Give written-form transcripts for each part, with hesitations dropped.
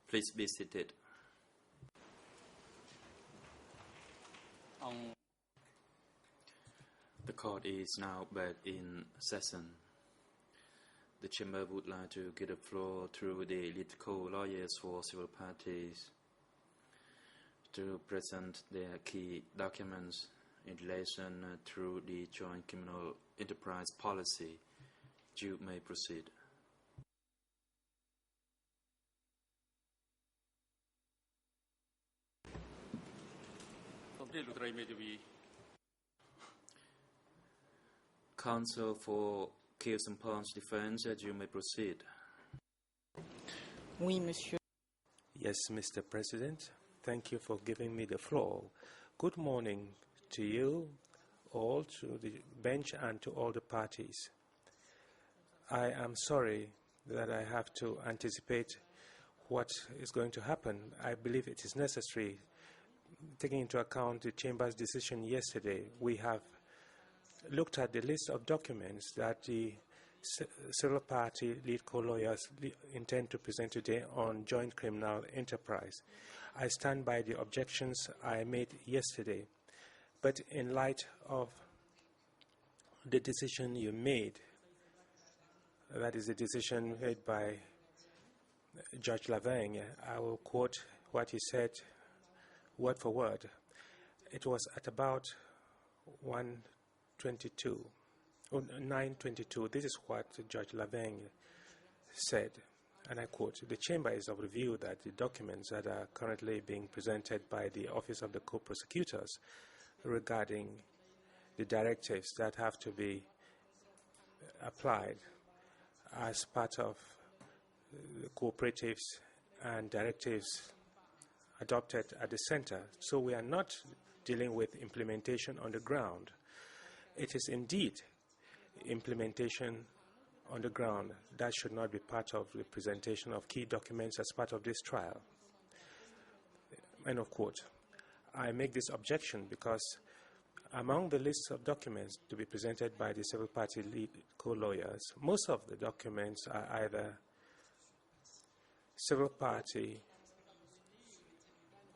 Please be seated. The court is now back in session. The chamber would like to give the floor to the legal lawyers for civil parties to present their key documents in relation to the joint criminal enterprise policy. You may proceed. Counsel for Kills and Pawns Defense, you may proceed. Oui, monsieur. Yes, Mr. President. Thank you for giving me the floor. Good morning to you all, to the bench and to all the parties. I am sorry that I have to anticipate what is going to happen. I believe it is necessary, taking into account the Chamber's decision yesterday. We have looked at the list of documents that the civil party lead co-lawyers intend to present today on joint criminal enterprise. I stand by the objections I made yesterday, but in light of the decision you made, that is the decision made by Judge Laveng, I will quote what he said word for word. It was at about 9:22. This is what Judge Laveng said, and I quote, "The Chamber is of the view that the documents that are currently being presented by the Office of the Co-Prosecutors regarding the directives that have to be applied as part of the cooperatives and directives adopted at the center. So we are not dealing with implementation on the ground. It is indeed implementation on the ground. That should not be part of the presentation of key documents as part of this trial." End of quote. I make this objection because among the list of documents to be presented by the civil party lead co-lawyers, most of the documents are either civil party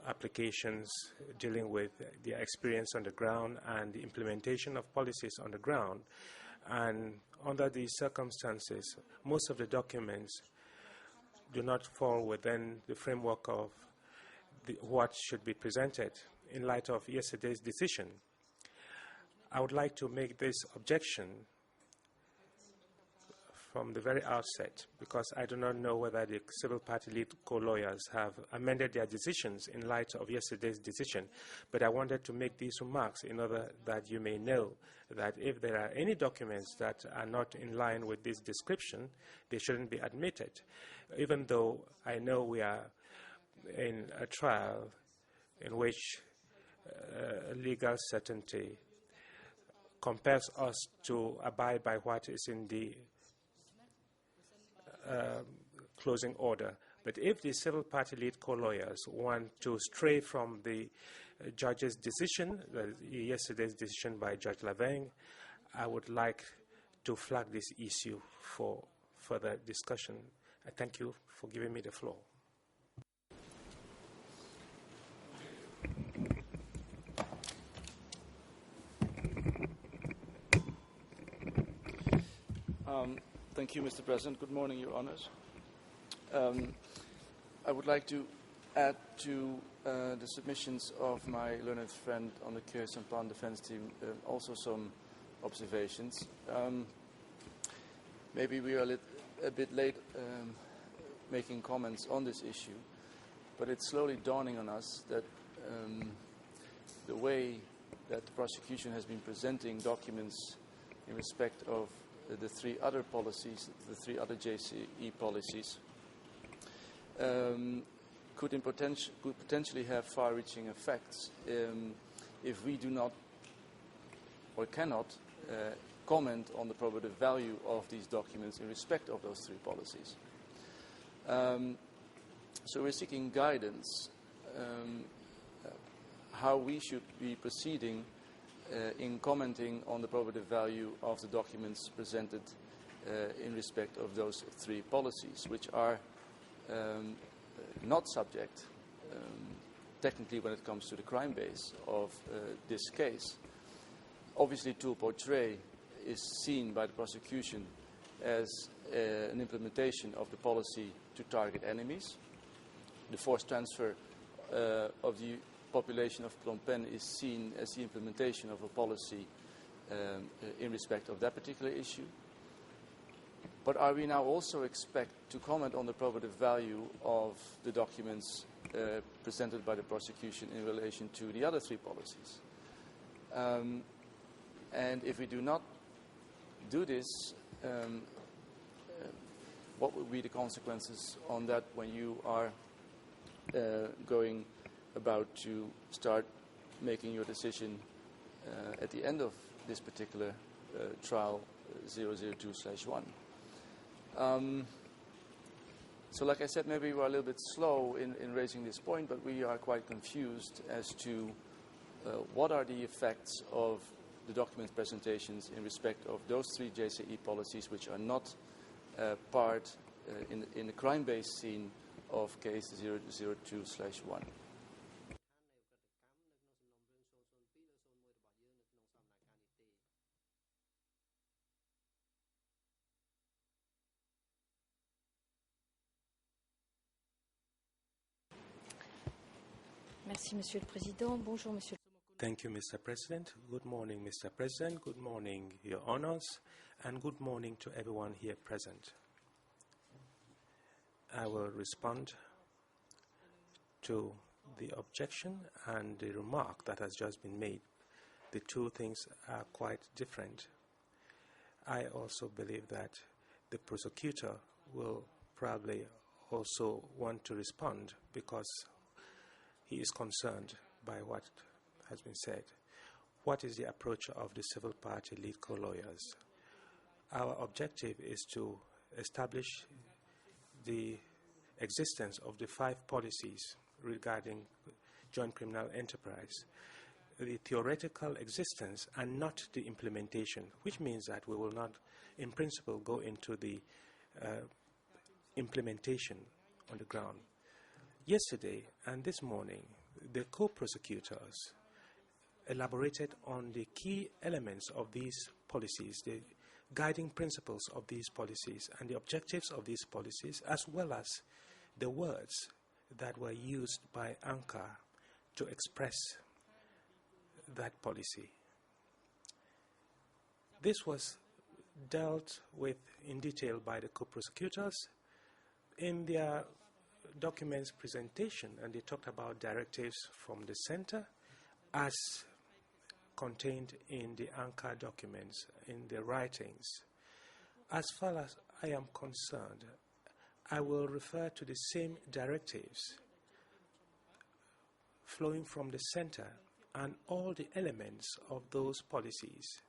applications dealing with their experience on the ground and the implementation of policies on the ground. And under these circumstances, most of the documents do not fall within the framework of what should be presented in light of yesterday's decision. I would like to make this objection from the very outset, because I do not know whether the civil party lead co-lawyers have amended their decisions in light of yesterday's decision. But I wanted to make these remarks in order that you may know that if there are any documents that are not in line with this description, they shouldn't be admitted. Even though I know we are in a trial in which legal certainty compels us to abide by what is in the closing order. But if the civil party lead co-lawyers want to stray from the judge's decision, yesterday's decision by Judge Laveng, I would like to flag this issue for further discussion. I thank you for giving me the floor. Thank you, Mr. President. Good morning, Your Honors. I would like to add to the submissions of my learned friend on the Case and Plan Defense team also some observations. Maybe we are a bit late making comments on this issue, but it's slowly dawning on us that the way that the prosecution has been presenting documents in respect of the three other policies, the three other JCE policies, could potentially have far-reaching effects if we do not or cannot comment on the probative value of these documents in respect of those three policies. So we're seeking guidance how we should be proceeding in commenting on the probative value of the documents presented in respect of those three policies, which are not subject, technically when it comes to the crime base of this case. Obviously, to portray is seen by the prosecution as an implementation of the policy to target enemies. The forced transfer of the population of Phnom Penh is seen as the implementation of a policy in respect of that particular issue. But are we now also expect to comment on the probative value of the documents presented by the prosecution in relation to the other three policies? And if we do not do this, what will be the consequences on that when you are going about to start making your decision at the end of this particular trial 002/1? So like I said, maybe we're a little bit slow in raising this point, but we are quite confused as to what are the effects of the document presentations in respect of those three JCE policies which are not part in the crime-based scene of case 002/1. Merci, Monsieur le Président. Bonjour, Monsieur. Thank you, Mr. President. Good morning, Mr. President. Good morning, Your Honors, and good morning to everyone here present. I will respond to the objection and the remark that has just been made. The two things are quite different. I also believe that the prosecutor will probably also want to respond because he is concerned by what has been said. What is the approach of the civil party lead co-lawyers? Our objective is to establish the existence of the 5 policies regarding joint criminal enterprise, the theoretical existence and not the implementation, which means that we will not, in principle, go into the implementation on the ground. Yesterday and this morning, the co-prosecutors elaborated on the key elements of these policies, the guiding principles of these policies and the objectives of these policies, as well as the words that were used by Anchor to express that policy. This was dealt with in detail by the co-prosecutors in their documents presentation, and they talked about directives from the center as contained in the Anchor documents, in the writings. As far as I am concerned, I will refer to the same directives flowing from the center and all the elements of those policies.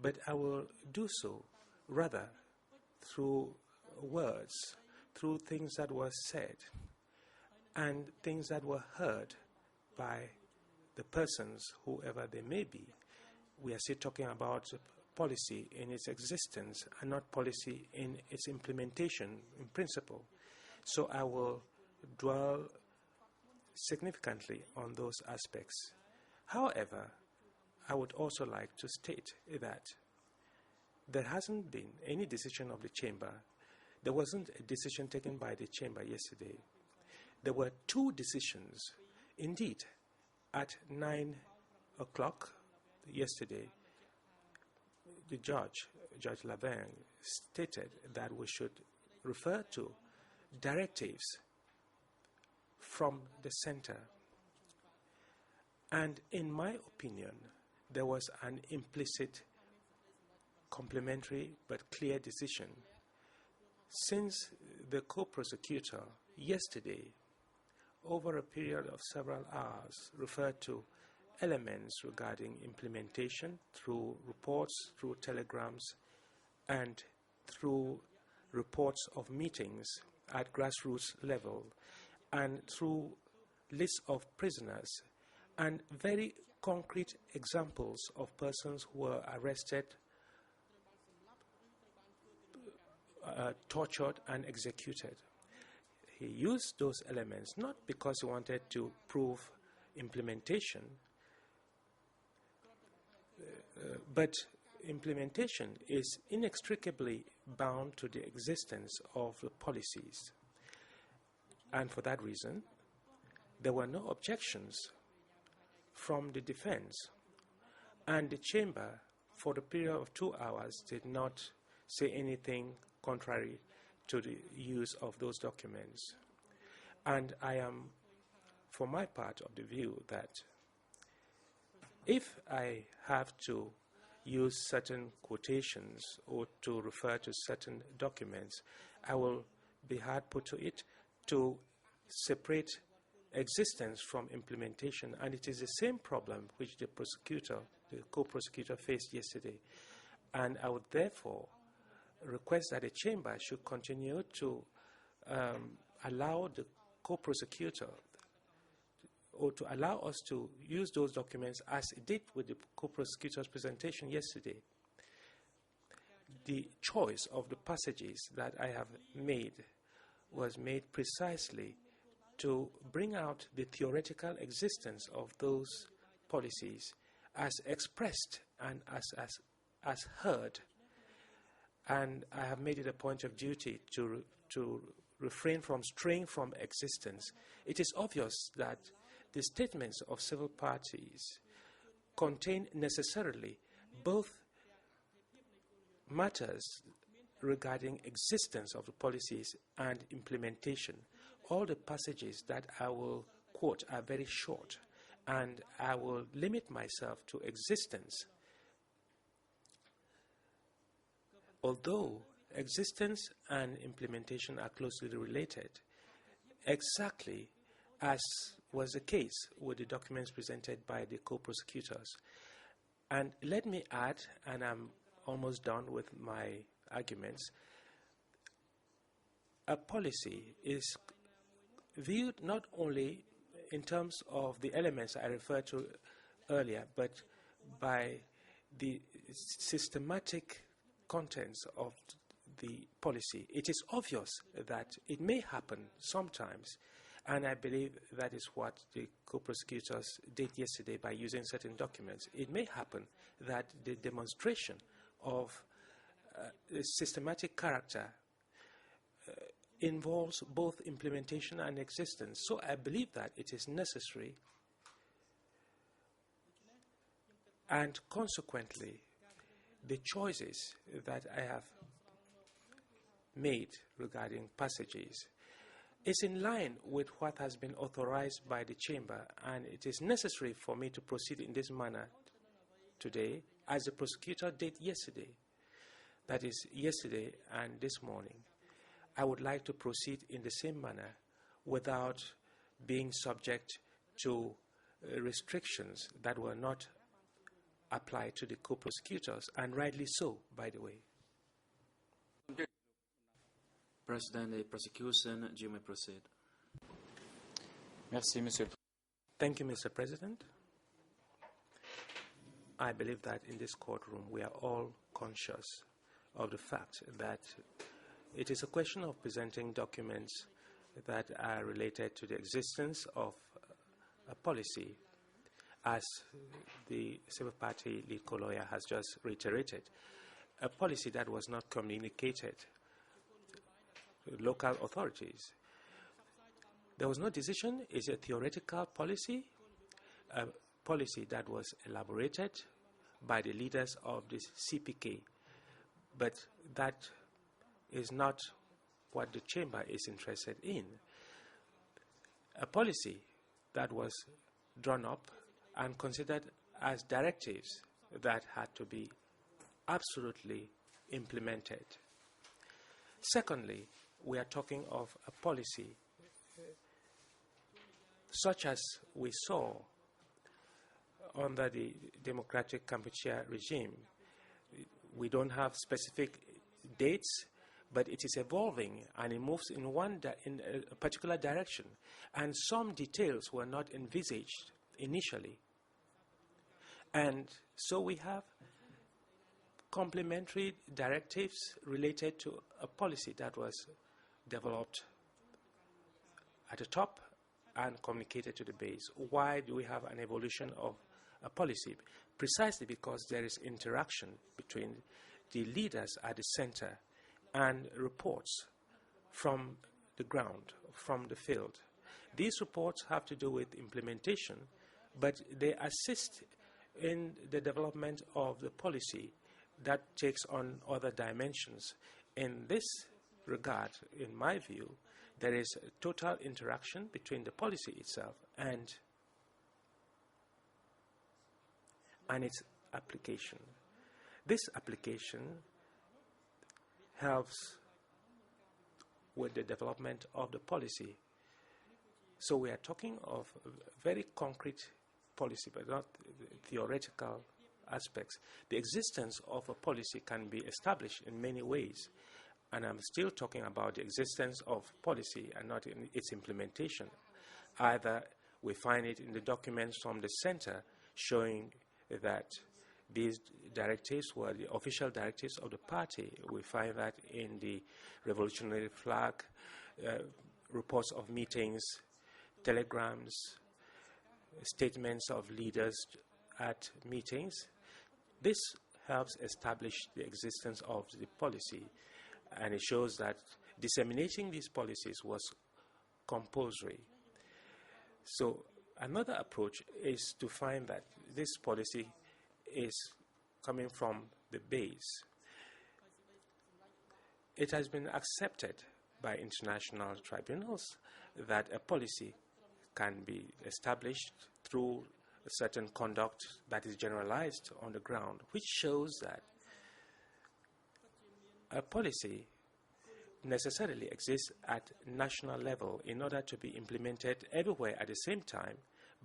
But I will do so rather through words, through things that were said and things that were heard by the persons, whoever they may be. We are still talking about policy in its existence and not policy in its implementation in principle. So I will dwell significantly on those aspects. However, I would also like to state that there hasn't been any decision of the Chamber. There wasn't a decision taken by the Chamber yesterday. There were 2 decisions. Indeed, at 9 o'clock yesterday, the Judge Laverne, stated that we should refer to directives from the center. And in my opinion, there was an implicit, complementary but clear decision. Since the co-prosecutor yesterday, over a period of several hours, referred to elements regarding implementation through reports, through telegrams, and through reports of meetings at grassroots level, and through lists of prisoners, and very concrete examples of persons who were arrested, tortured, and executed. he used those elements not because he wanted to prove implementation, but implementation is inextricably bound to the existence of the policies. And for that reason, there were no objections from the defense. And the chamber, for the period of 2 hours, did not say anything contrary to the use of those documents. And I am, for my part, of the view that if I have to use certain quotations or to refer to certain documents, I will be hard put to it to separate existence from implementation. And it is the same problem which the prosecutor, the co-prosecutor, faced yesterday. And I would therefore request that the chamber should continue to allow the co-prosecutor or to allow us to use those documents as it did with the co-prosecutor's presentation yesterday. The choice of the passages that I have made was made precisely to bring out the theoretical existence of those policies as expressed and as heard. And I have made it a point of duty to refrain from straying from existence. It is obvious that the statements of civil parties contain necessarily both matters regarding existence of the policies and implementation. All the passages that I will quote are very short, and I will limit myself to existence. Although existence and implementation are closely related, exactly as was the case with the documents presented by the co-prosecutors. And let me add, and I'm almost done with my arguments, a policy is viewed not only in terms of the elements I referred to earlier, but by the systematic contents of the policy. It is obvious that it may happen sometimes, and I believe that is what the co-prosecutors did yesterday by using certain documents. It may happen that the demonstration of a systematic character involves both implementation and existence. So I believe that it is necessary, and consequently, the choices that I have made regarding passages is in line with what has been authorized by the chamber, and it is necessary for me to proceed in this manner today, as the prosecutor did yesterday. That is, yesterday and this morning. I would like to proceed in the same manner without being subject to restrictions that were not applied to the co-prosecutors, and rightly so, by the way. President, the prosecution, you may proceed. Merci, Monsieur. Thank you, Mr. President. I believe that in this courtroom we are all conscious of the fact that it is a question of presenting documents that are related to the existence of a policy, as the civil party lead co-lawyer has just reiterated, a policy that was not communicated to local authorities. There was no decision. It's a theoretical policy, a policy that was elaborated by the leaders of the CPK, but that is not what the chamber is interested in. A policy that was drawn up and considered as directives that had to be absolutely implemented. Secondly, we are talking of a policy such as we saw under the democratic Cambodia regime. We don't have specific dates, but it is evolving and it moves in a particular direction. And some details were not envisaged initially. And so we have complementary directives related to a policy that was developed at the top and communicated to the base. Why do we have an evolution of a policy? Precisely because there is interaction between the leaders at the center and reports from the ground, from the field. These reports have to do with implementation, but they assist in the development of the policy that takes on other dimensions. In this regard, in my view, there is a total interaction between the policy itself and its application. This application helps with the development of the policy. So we are talking of very concrete policy, but not theoretical aspects. The existence of a policy can be established in many ways, and I'm still talking about the existence of policy and not in its implementation. Either we find it in the documents from the center showing that these directives were the official directives of the party. We find that in the revolutionary flag, reports of meetings, telegrams, statements of leaders at meetings. This helps establish the existence of the policy, and it shows that disseminating these policies was compulsory. So another approach is to find that this policy is coming from the base. It has been accepted by international tribunals that a policy can be established through a certain conduct that is generalized on the ground, which shows that a policy necessarily exists at national level in order to be implemented everywhere at the same time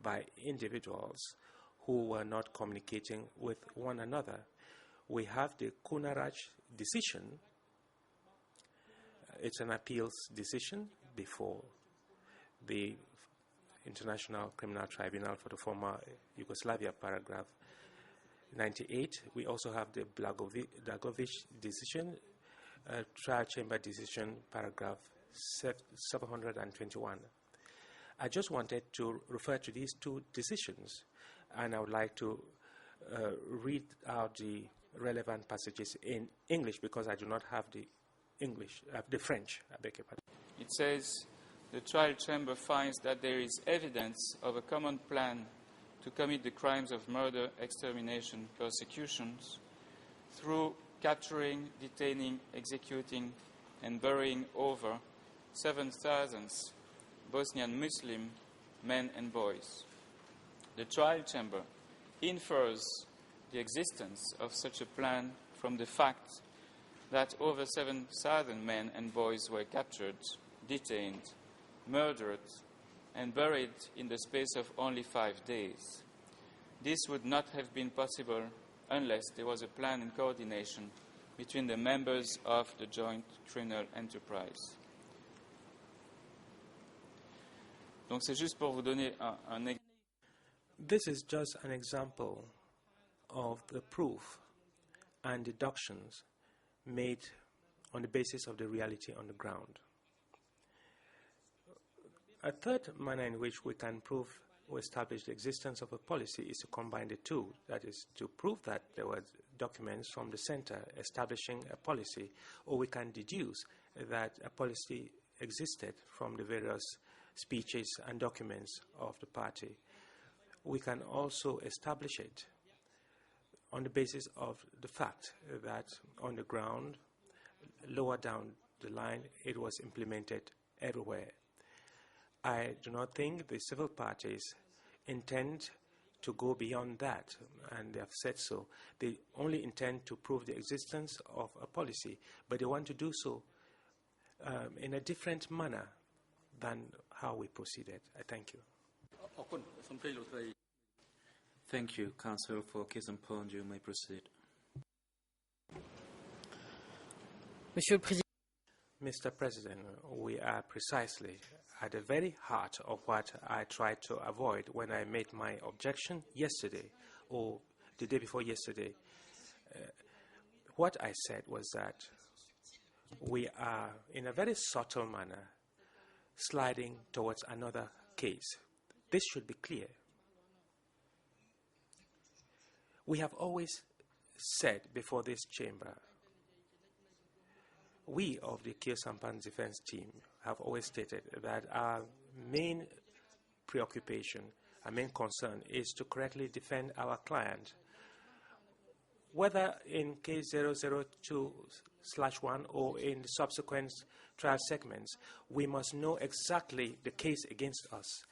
by individuals who were not communicating with one another. We have the Kunaraj decision. It's an appeals decision before the International Criminal Tribunal for the former Yugoslavia, paragraph 98. We also have the Blagovic decision, trial chamber decision, paragraph 721. I just wanted to refer to these two decisions, and I would like to read out the relevant passages in English because I do not have the French. I beg your pardon. It says, the trial chamber finds that there is evidence of a common plan to commit the crimes of murder, extermination, persecutions through capturing, detaining, executing, and burying over 7,000 Bosnian Muslim men and boys. The trial chamber infers the existence of such a plan from the fact that over 7,000 men and boys were captured, detained, murdered, and buried in the space of only 5 days. This would not have been possible unless there was a plan and coordination between the members of the joint criminal enterprise. Donc c'est juste pour vous donner un exemple. This is just an example of the proof and deductions made on the basis of the reality on the ground. A third manner in which we can prove or establish the existence of a policy is to combine the two. That is, to prove that there were documents from the center establishing a policy, or we can deduce that a policy existed from the various speeches and documents of the party. We can also establish it on the basis of the fact that on the ground, lower down the line, it was implemented everywhere. I do not think the civil parties intend to go beyond that, and they have said so. They only intend to prove the existence of a policy, but they want to do so in a different manner than how we proceeded. I thank you. Thank you, Councillor, for case and point. You may proceed. Monsieur le Président. Mr. President, we are precisely at the very heart of what I tried to avoid when I made my objection yesterday, or the day before yesterday. What I said was that we are, in a very subtle manner, sliding towards another case. This should be clear. We have always said before this chamber, we of the Kier Sampan defense team have always stated that our main preoccupation, our main concern is to correctly defend our client. Whether in case 002/1 or in the subsequent trial segments, we must know exactly the case against us.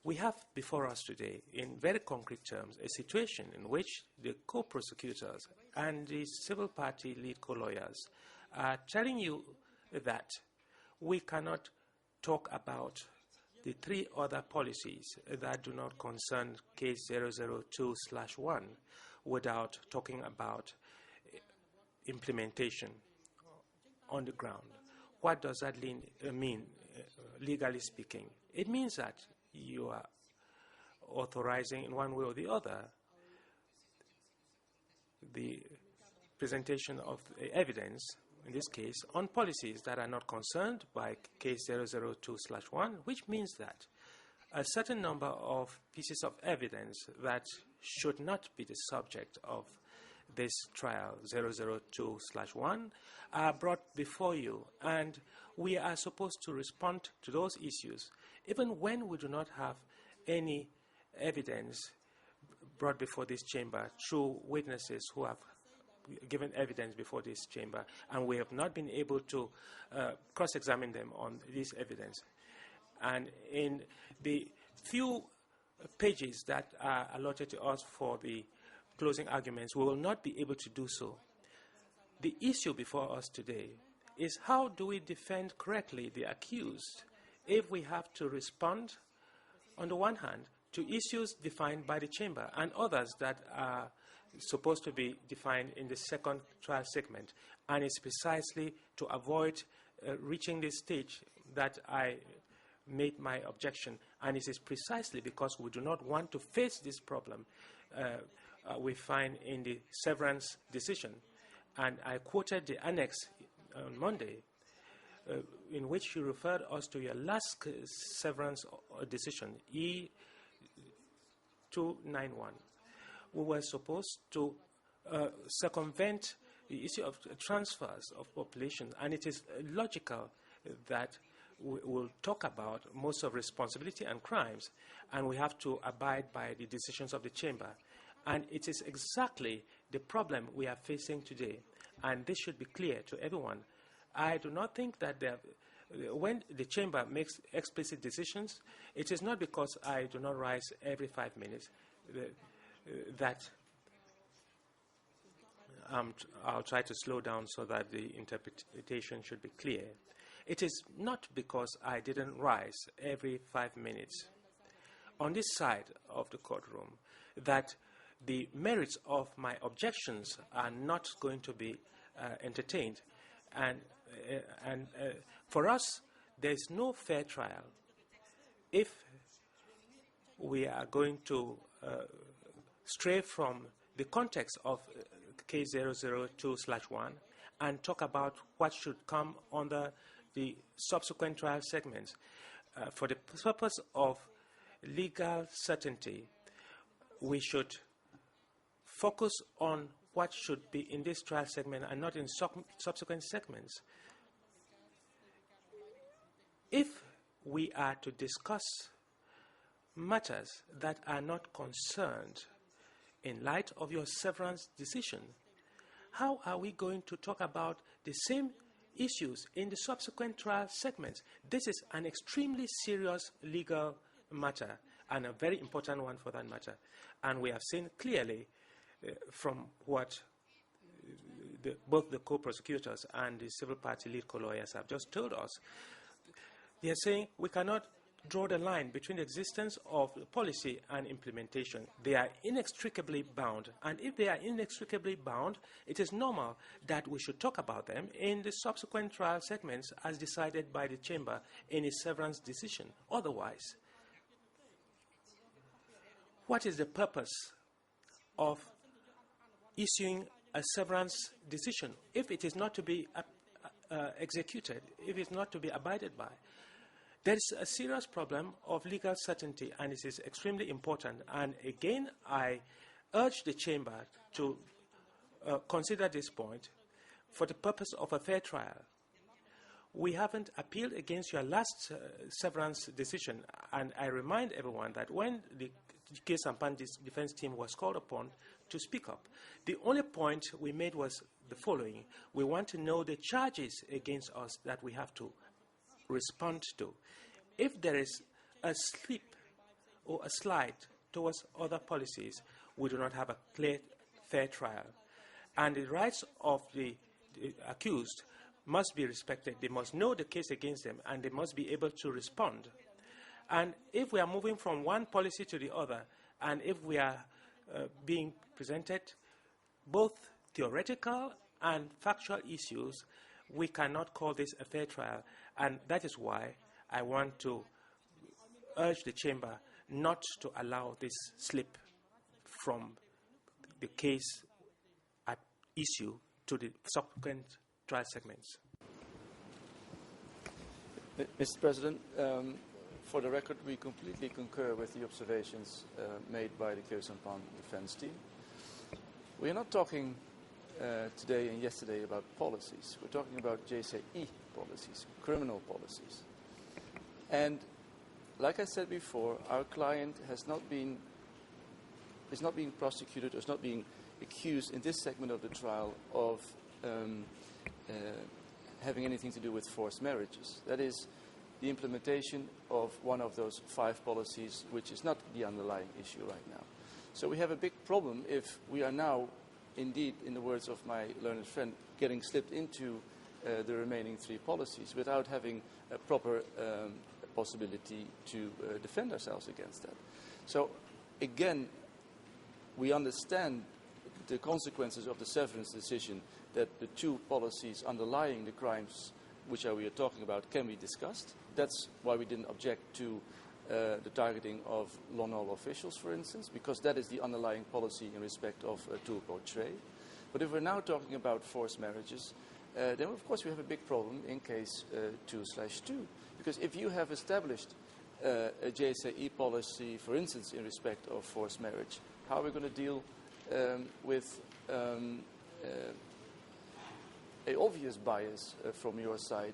We have before us today, in very concrete terms, a situation in which the co-prosecutors and the civil party lead co-lawyers are telling you that we cannot talk about the three other policies that do not concern case 002/1 without talking about implementation on the ground. What does that mean, legally speaking? It means that you are authorizing in one way or the other the presentation of evidence, in this case, on policies that are not concerned by case 002/1, which means that a certain number of pieces of evidence that should not be the subject of this trial 002/1 are brought before you, and we are supposed to respond to those issues even when we do not have any evidence brought before this chamber through witnesses who have given evidence before this chamber, and we have not been able to cross-examine them on this evidence. And in the few pages that are allotted to us for the closing arguments, we will not be able to do so. The issue before us today is how do we defend correctly the accused if we have to respond, on the one hand, to issues defined by the chamber and others that are supposed to be defined in the second trial segment. And it's precisely to avoid reaching this stage that I made my objection. And it is precisely because we do not want to face this problem we find in the severance decision. And I quoted the annex on Monday, in which you referred us to your last severance decision, E291. We were supposed to circumvent the issue of transfers of population, and it is logical that we will talk about most of responsibility and crimes, and we have to abide by the decisions of the chamber. And it is exactly the problem we are facing today, and this should be clear to everyone. I do not think that when the chamber makes explicit decisions, it is not because I do not rise every 5 minutes that I'll try to slow down so that the interpretation should be clear. It is not because I didn't rise every 5 minutes on this side of the courtroom that the merits of my objections are not going to be entertained. And for us, there is no fair trial if we are going to stray from the context of case 002/1 and talk about what should come under the subsequent trial segments. For the purpose of legal certainty, we should focus on what should be in this trial segment and not in subsequent segments. If we are to discuss matters that are not concerned in light of your severance decision, how are we going to talk about the same issues in the subsequent trial segments? This is an extremely serious legal matter and a very important one for that matter. And we have seen clearly from what both the co-prosecutors and the civil party lead co-lawyers have just told us. They are saying we cannot draw the line between the existence of the policy and implementation. They are inextricably bound. And if they are inextricably bound, it is normal that we should talk about them in the subsequent trial segments as decided by the chamber in its severance decision. Otherwise, what is the purpose of issuing a severance decision if it is not to be executed, if it's not to be abided by? There's a serious problem of legal certainty, and this is extremely important. And again, I urge the Chamber to consider this point for the purpose of a fair trial. We haven't appealed against your last severance decision, and I remind everyone that when the case and defense team was called upon to speak up, the only point we made was the following. We want to know the charges against us that we have to respond to. If there is a slip or a slide towards other policies, we do not have a clear, fair trial. And the rights of the accused must be respected. They must know the case against them, and they must be able to respond. And if we are moving from one policy to the other, and if we are being presented both theoretical and factual issues, we cannot call this a fair trial. And that is why I want to urge the Chamber not to allow this slip from the case at issue to the subsequent trial segments. Mr. President, for the record, we completely concur with the observations made by the Kyrgyzstan defense team. We are not talking today and yesterday about policies. We're talking about JCE policies, criminal policies. And like I said before, our client is not being prosecuted or is not being accused in this segment of the trial of having anything to do with forced marriages. That is the implementation of one of those 5 policies, which is not the underlying issue right now. So we have a big problem if we are now, indeed, in the words of my learned friend, getting slipped into the remaining 3 policies without having a proper possibility to defend ourselves against that. So, again, we understand the consequences of the severance decision, that the 2 policies underlying the crimes which we are talking about can be discussed. That's why we didn't object to the targeting of Lonol officials, for instance, because that is the underlying policy in respect of Tulpo Tray. But if we're now talking about forced marriages, then of course we have a big problem in case 2/2. Because if you have established a JSAE policy, for instance, in respect of forced marriage, how are we going to deal with an obvious bias from your side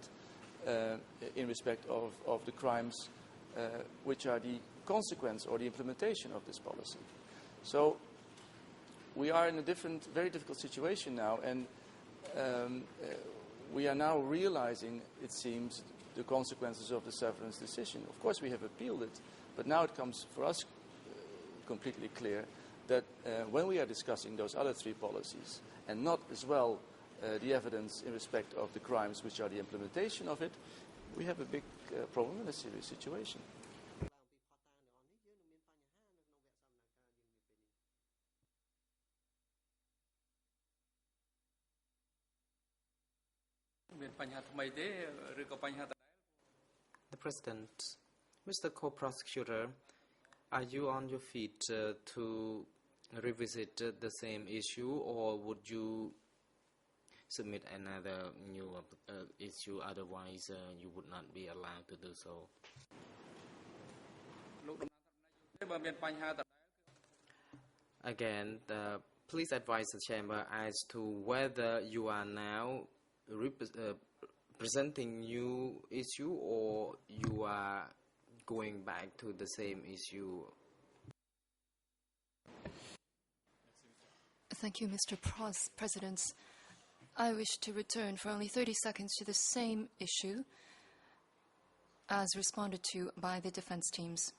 in respect of the crimes which are the consequence or the implementation of this policy? So we are in a very difficult situation now, and we are now realizing, it seems, the consequences of the severance decision. Of course, we have appealed it, but now it comes for us completely clear that when we are discussing those other 3 policies, and not as well the evidence in respect of the crimes which are the implementation of it, we have a big problem and a serious situation. The President, Mr. Co-Prosecutor, are you on your feet to revisit the same issue, or would you submit another new issue? Otherwise, you would not be allowed to do so. Again, please advise the Chamber as to whether you are now presenting new issue or you are going back to the same issue. Thank you, Mr. President. I wish to return for only 30 seconds to the same issue as responded to by the defense teams.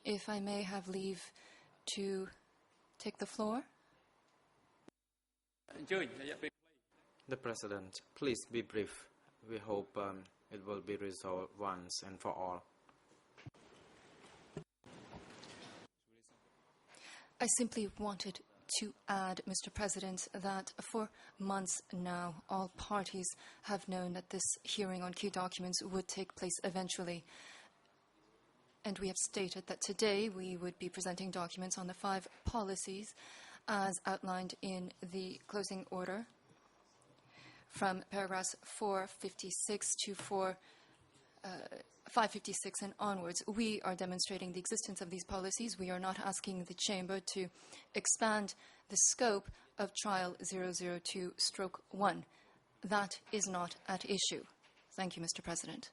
If I may have leave to take the floor. The President, please be brief. We hope it will be resolved once and for all. I simply wanted to add, Mr. President, that for months now, all parties have known that this hearing on key documents would take place eventually. And we have stated that today we would be presenting documents on the 5 policies as outlined in the closing order. from paragraphs 456 to 556 and onwards. We are demonstrating the existence of these policies. We are not asking the Chamber to expand the scope of Trial 002/1. That is not at issue. Thank you, Mr. President.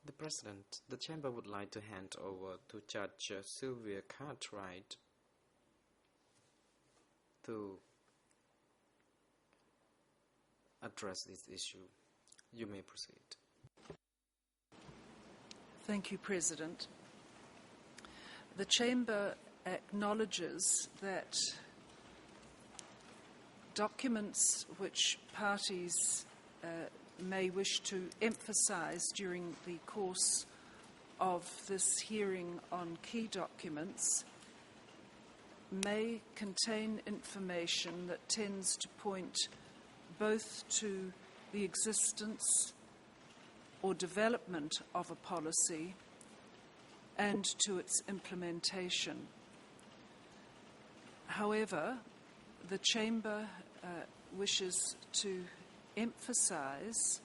The President, the Chamber would like to hand over to Judge Sylvia Cartwright to address this issue. You may proceed. Thank you, President. The Chamber acknowledges that documents which parties may wish to emphasise during the course of this hearing on key documents may contain information that tends to point both to the existence or development of a policy and to its implementation. However, the Chamber wishes to emphasise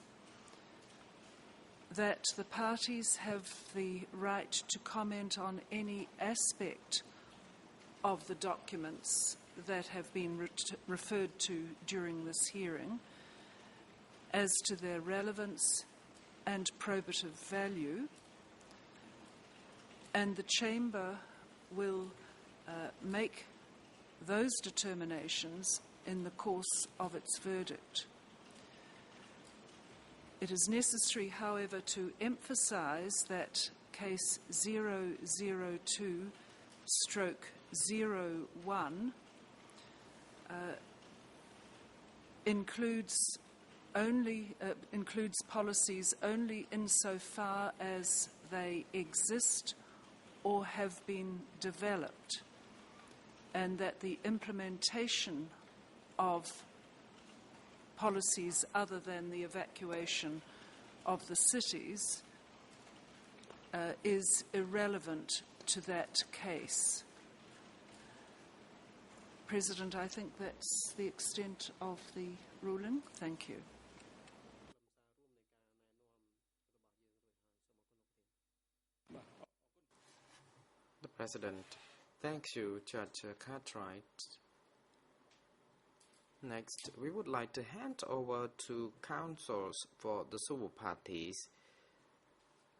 that the parties have the right to comment on any aspect of the documents that have been referred to during this hearing as to their relevance and probative value, and the Chamber will make those determinations in the course of its verdict. It is necessary, however, to emphasise that case 002/01 includes policies only insofar as they exist or have been developed, and that the implementation of policies other than the evacuation of the cities is irrelevant to that case. President, I think that's the extent of the ruling. Thank you. The President, thank you, Judge Cartwright. Next, we would like to hand over to counsels for the civil parties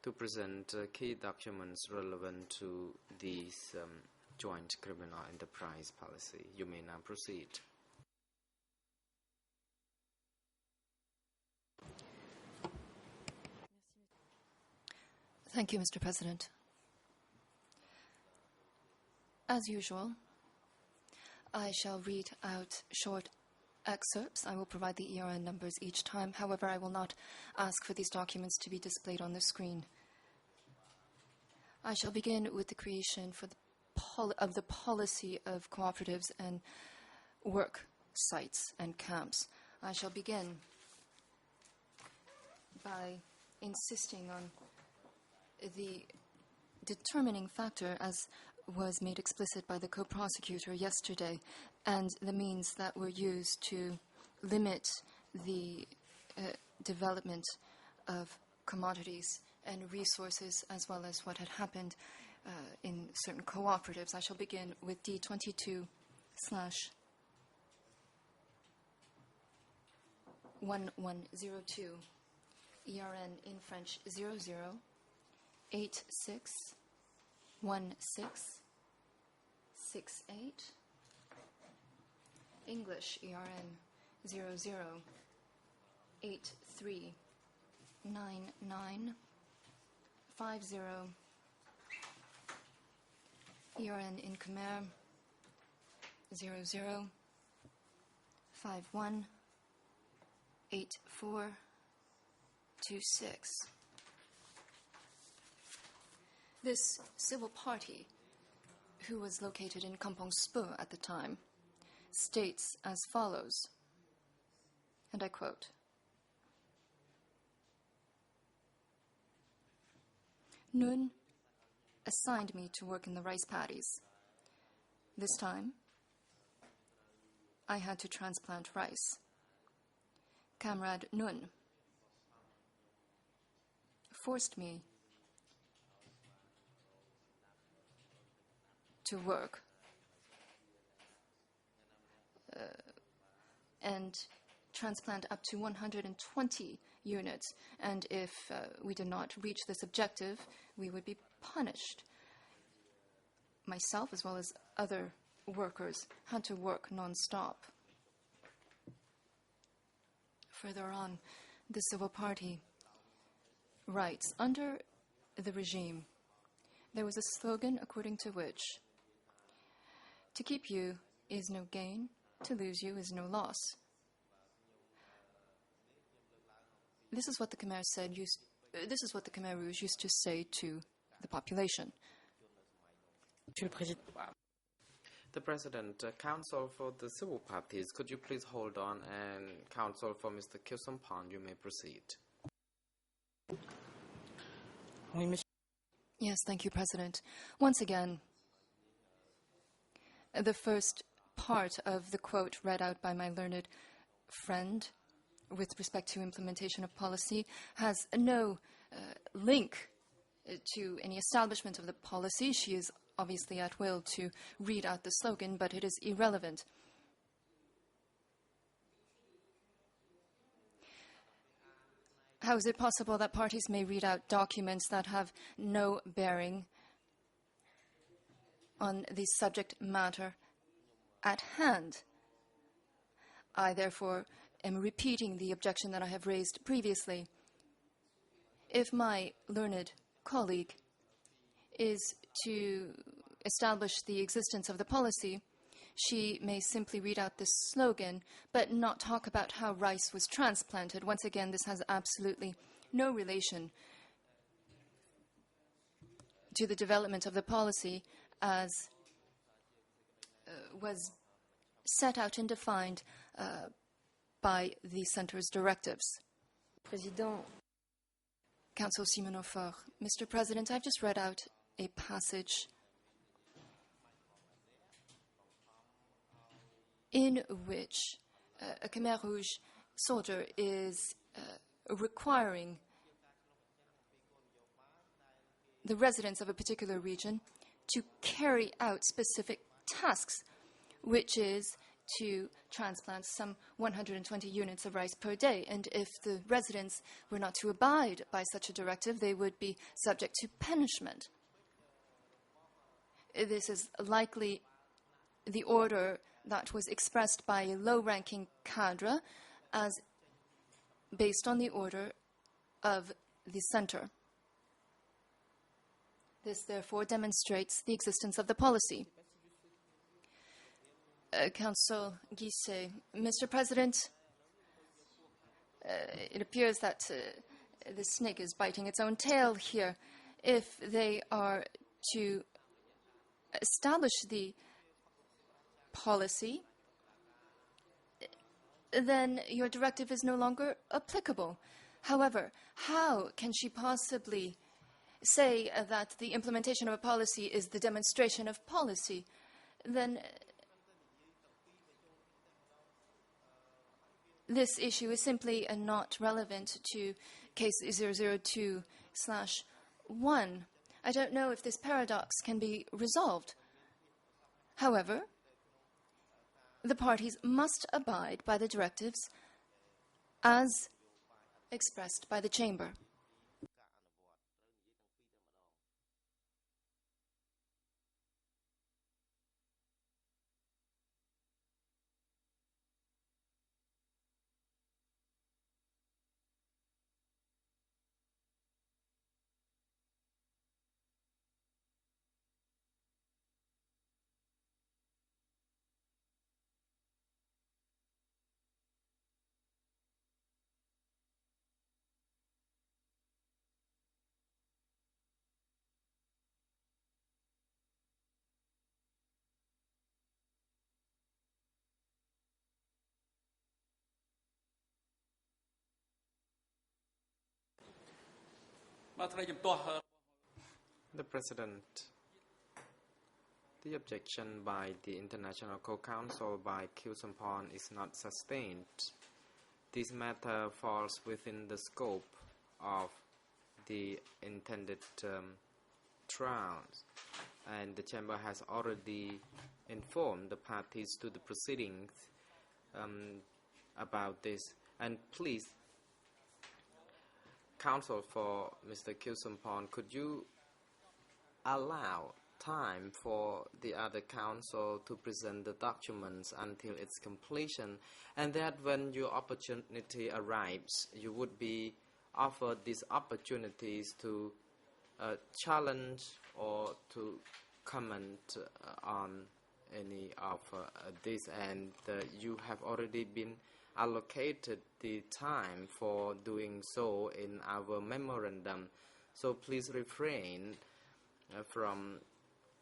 to present key documents relevant to this joint criminal enterprise policy. You may now proceed. Thank you, Mr. President. As usual, I shall read out short excerpts. I will provide the ERN numbers each time. However, I will not ask for these documents to be displayed on the screen. I shall begin with the creation of the policy of cooperatives and work sites and camps. I shall begin by insisting on the determining factor, as was made explicit by the co-prosecutor yesterday, and the means that were used to limit the development of commodities and resources, as well as what had happened in certain cooperatives. I shall begin with D22/1102, ERN in French 00861668, English ERN 00839950, ERN in Khmer 00518426. This civil party, who was located in Kampong Spo at the time, states as follows, and I quote, Nun assigned me to work in the rice paddies. This time, I had to transplant rice. Comrade Nun forced me to work and transplant up to 120 units. And if we did not reach this objective, we would be punished. Myself, as well as other workers, had to work non-stop. Further on, the civil party writes, under the regime, there was a slogan according to which, to keep you is no gain, to lose you is no loss. This is what the Khmer Rouge used to say to the population. The President, Counsel for the Civil Parties, could you please hold on, and Counsel for Mr. Kyusampon, you may proceed. Yes, thank you, President. Once again, the first part of the quote read out by my learned friend with respect to implementation of policy has no link to any establishment of the policy. She is obviously at will to read out the slogan, but it is irrelevant. How is it possible that parties may read out documents that have no bearing on the subject matter at hand? I therefore am repeating the objection that I have raised previously. If my learned colleague is to establish the existence of the policy, she may simply read out this slogan, but not talk about how rice was transplanted. Once again, this has absolutely no relation to the development of the policy as was set out and defined by the Centre's directives. Council Simonofort. Mr. President, I've just read out a passage in which a Khmer Rouge soldier is requiring the residents of a particular region to carry out specific tasks, which is to transplant some 120 units of rice per day. And if the residents were not to abide by such a directive, they would be subject to punishment. This is likely the order that was expressed by a low-ranking cadre as based on the order of the Centre. This, therefore, demonstrates the existence of the policy. Council Guisset. Mr. President, it appears that the snake is biting its own tail here. If they are to establish the policy, then your directive is no longer applicable. However, how can she possibly say that the implementation of a policy is the demonstration of policy? Then this issue is simply not relevant to case 002/1. I don't know if this paradox can be resolved. However, the parties must abide by the directives as expressed by the Chamber. The President, the objection by the International Co-Counsel by Kyusampon is not sustained. This matter falls within the scope of the intended trials, and the Chamber has already informed the parties to the proceedings about this. And please counsel for Mr. Kilsampon, could you allow time for the other counsel to present the documents until its completion, and that when your opportunity arrives, you would be offered these opportunities to challenge or to comment on any of this, and you have already been allocated the time for doing so in our memorandum. So please refrain from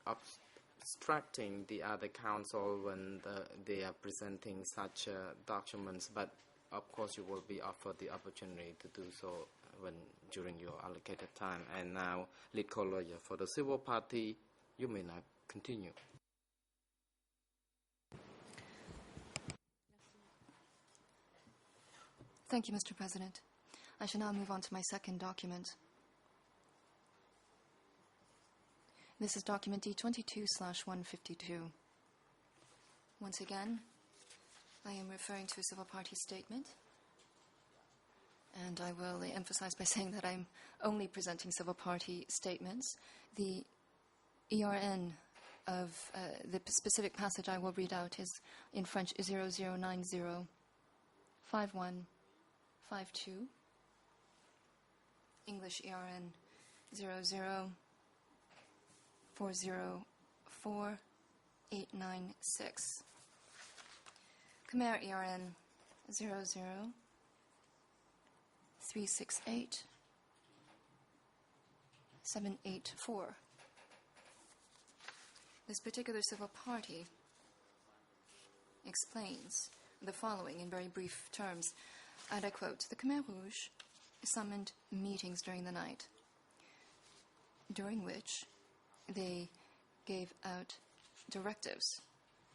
obstructing the other counsel when they are presenting such documents, but of course you will be offered the opportunity to do so during your allocated time. And now, lead co-lawyer for the civil party, you may now continue. Thank you, Mr. President. I shall now move on to my second document. This is document D22/152. Once again, I am referring to a civil party statement, and I will emphasize by saying that I'm only presenting civil party statements. The ERN of the specific passage I will read out is in French 00905152, English ERN 00404896, Khmer ERN 00368-784. This particular civil party explains the following in very brief terms, and I quote, "The Khmer Rouge summoned meetings during the night, during which they gave out directives,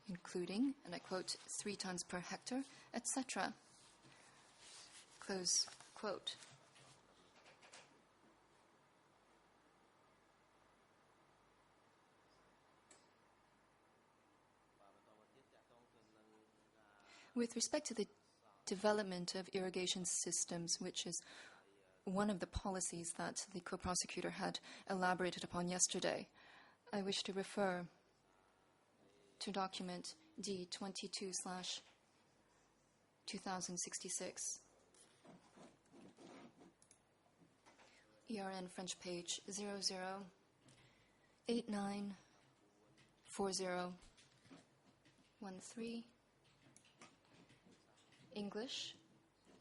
including," and I quote, "3 tons per hectare, etc." Close quote. With respect to the development of irrigation systems, which is one of the policies that the co-prosecutor had elaborated upon yesterday, I wish to refer to document D22/2066. ERN French page 00894013. English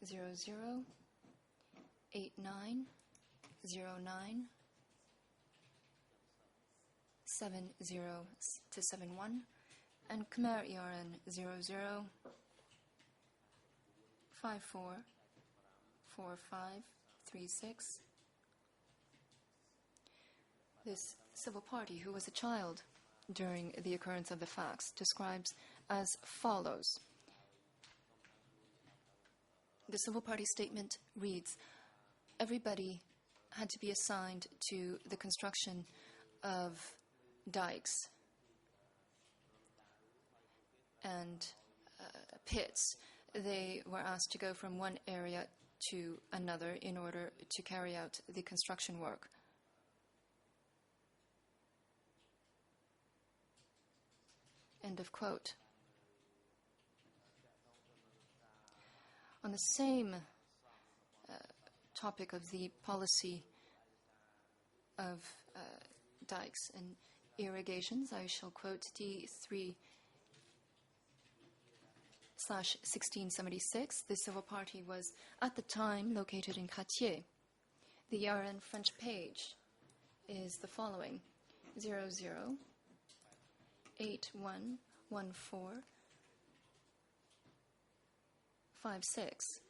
00890970-71, and Khmer ERN 00544536. This civil party, who was a child during the occurrence of the facts, describes as follows. The civil party statement reads, everybody had to be assigned to the construction of dikes and pits. They were asked to go from one area to another in order to carry out the construction work. End of quote. On the same topic of the policy of dikes and irrigations, I shall quote D3/1676. The civil party was at the time located in Cartier. The ERN French page is the following: 00811456.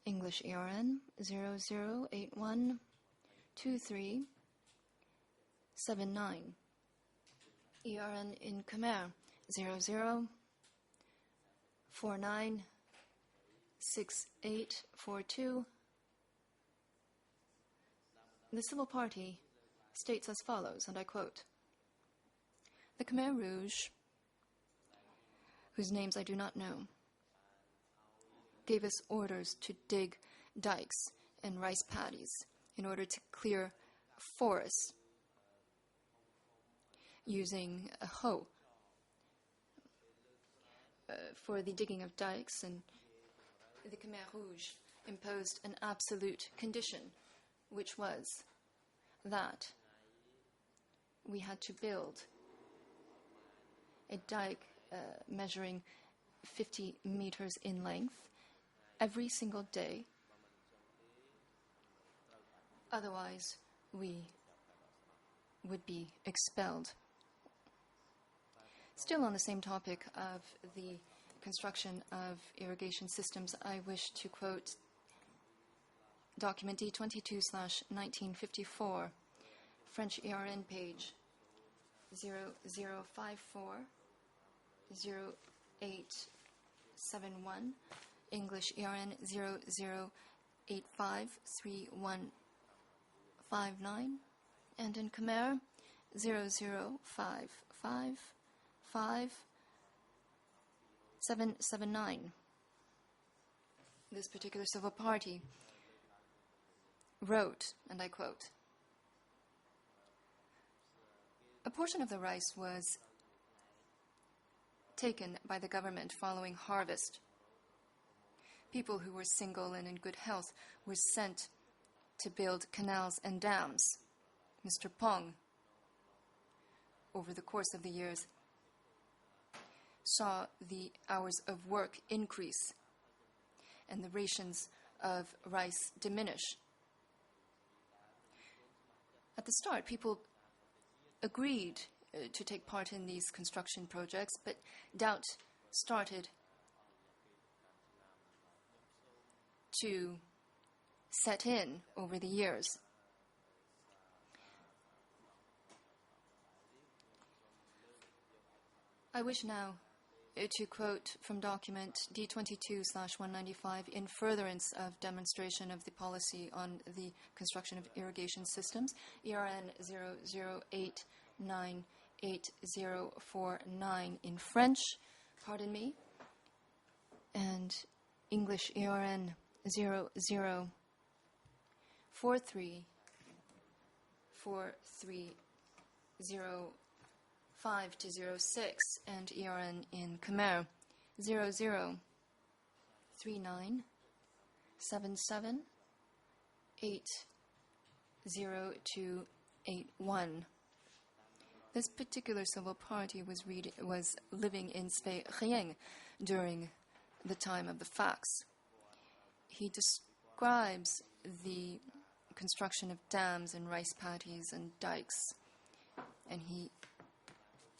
English ERN 00812379. ERN in Khmer 00496842. The civil party states as follows, and I quote, "The Khmer Rouge, whose names I do not know, gave us orders to dig dikes and rice paddies in order to clear forests using a hoe for the digging of dikes, and the Khmer Rouge imposed an absolute condition, which was that we had to build a dike measuring 50 meters in length every single day. Otherwise, we would be expelled. Still on the same topic of the construction of irrigation systems, I wish to quote document D22/1954, French ERN page 0054 0871, English ERN 00853159, and in Khmer 00555 This particular civil party wrote, and I quote, "A portion of the rice was taken by the government following harvest. People who were single and in good health were sent to build canals and dams. Mr. Pong, over the course of the years, saw the hours of work increase and the rations of rice diminish. At the start, people agreed to take part in these construction projects, but doubt started to set in over the years. I wish now to quote from document D22/195 in furtherance of demonstration of the policy on the construction of irrigation systems, ERN 00898049 in French, pardon me, and English ERN 00434305-06, and ERN in Khmer 0039778021. This particular civil party was living in Sve Rieng during the time of the facts. He describes the construction of dams and rice paddies and dikes, and he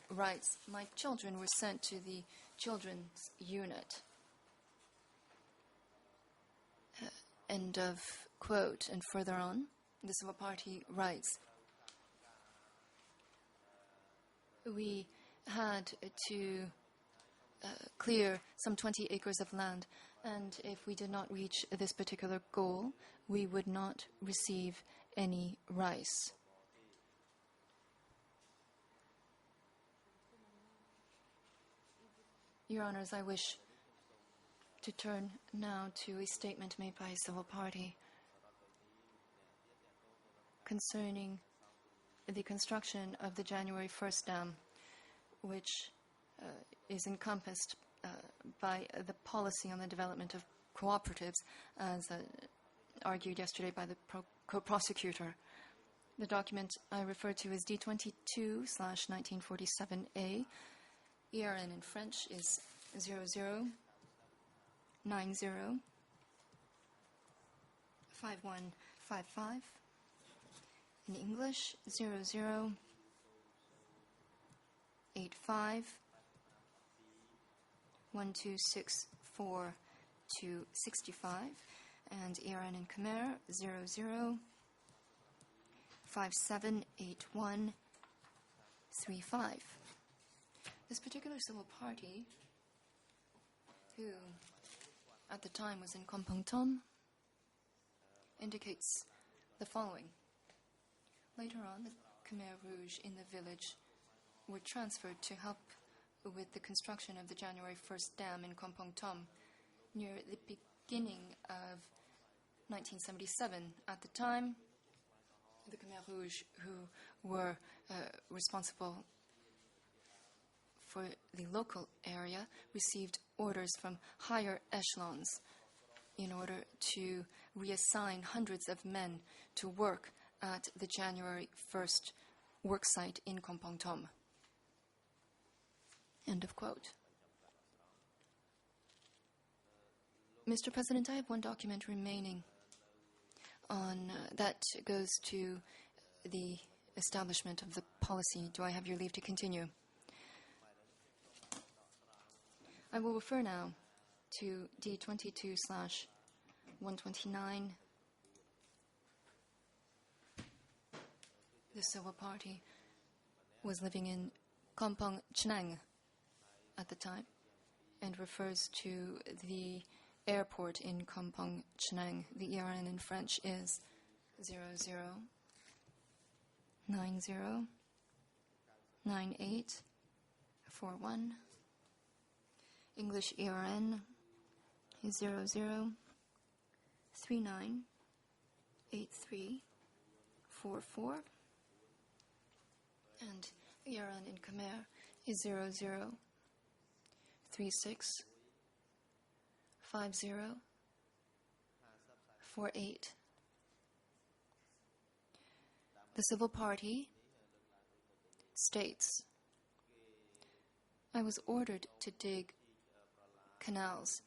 writes, "My children were sent to the children's unit." End of quote. And further on, the civil party writes, "We had to clear some 20 acres of land, and if we did not reach this particular goal, we would not receive any rice." Your Honors, I wish to turn now to a statement made by a civil party concerning the construction of the January 1st dam, which is encompassed by the policy on the development of cooperatives, as argued yesterday by the co-prosecutor. The document I refer to is D22/1947A. ERN in French is 00905155. In English, 00851264-65, and ERN in Khmer 00578135. This particular civil party, who at the time was in Kampong Thom, indicates the following. Later on, the Khmer Rouge in the village were transferred to help with the construction of the January 1st dam in Kampong Thom. Near the beginning of 1977. At the time, the Khmer Rouge, who were responsible for the local area, received orders from higher echelons in order to reassign hundreds of men to work at the January 1st work site in Kompong Thom. End of quote. Mr. President, I have one document remaining on that goes to the establishment of the policy. Do I have your leave to continue? I will refer now to D22/129. The Civil Party was living in Kompong Chnang at the time and refers to the airport in Kompong Chnang. The ERN in French is 00909841. English ERN is 00398344. And the ERN in Khmer is 00365048. The Civil Party states, I was ordered to dig canals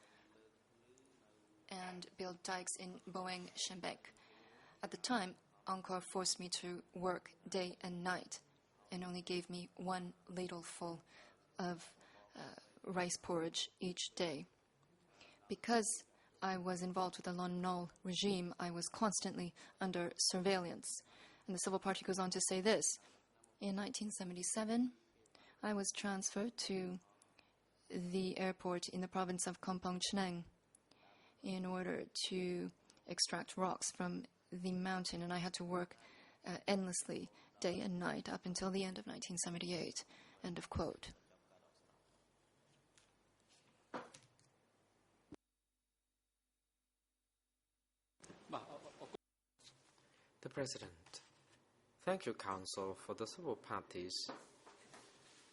and build dikes in Boeng Shembek. At the time, Angkor forced me to work day and night and only gave me one ladleful of rice porridge each day. Because I was involved with the Lon Nol regime, I was constantly under surveillance. And the Civil Party goes on to say this. In 1977, I was transferred to the airport in the province of Kompong Chnang in order to extract rocks from the mountain, and I had to work endlessly, day and night, up until the end of 1978. End of quote. The President. Thank you, Council, for the civil parties.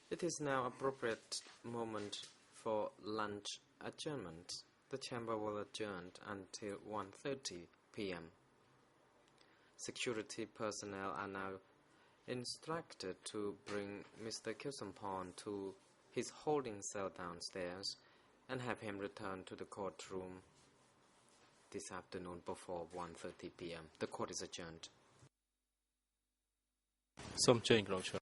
It is now appropriate moment for lunch adjournment. The Chamber will adjourn until 1:30 p.m. Security personnel are now instructed to bring Mr. Kyusampon to his holding cell downstairs and have him return to the courtroom this afternoon before 1:30 p.m. The court is adjourned. សូមអញ្ជើញក្រុមឈ្មោះ